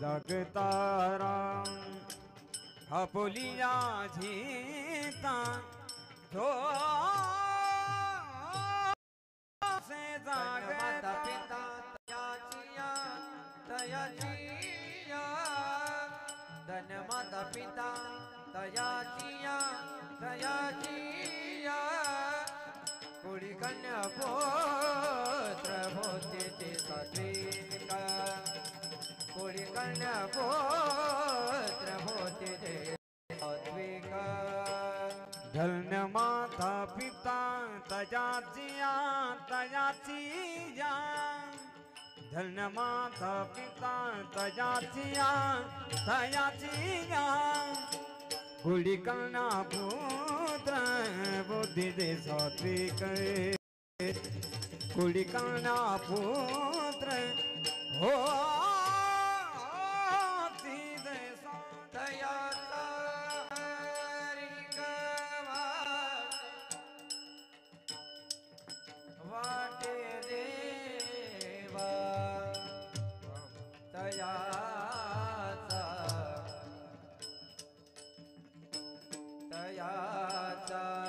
Jagtara Apulia झीता तो से माता जागता पिता तयाचिया धन माता पिता तयाचिया कुड़ी कन्या पुत्र होते सात्विक कुड़ी कन्या पुत्र होते सात्विक धन्य माता पिता तयाचिया धन्य माता पिता तयाचिया कुड़ी कन्या पुत्र बुद्धि दे सात्विक कुड़ी कन्या पुत्र हो वाटे देवा तयाचा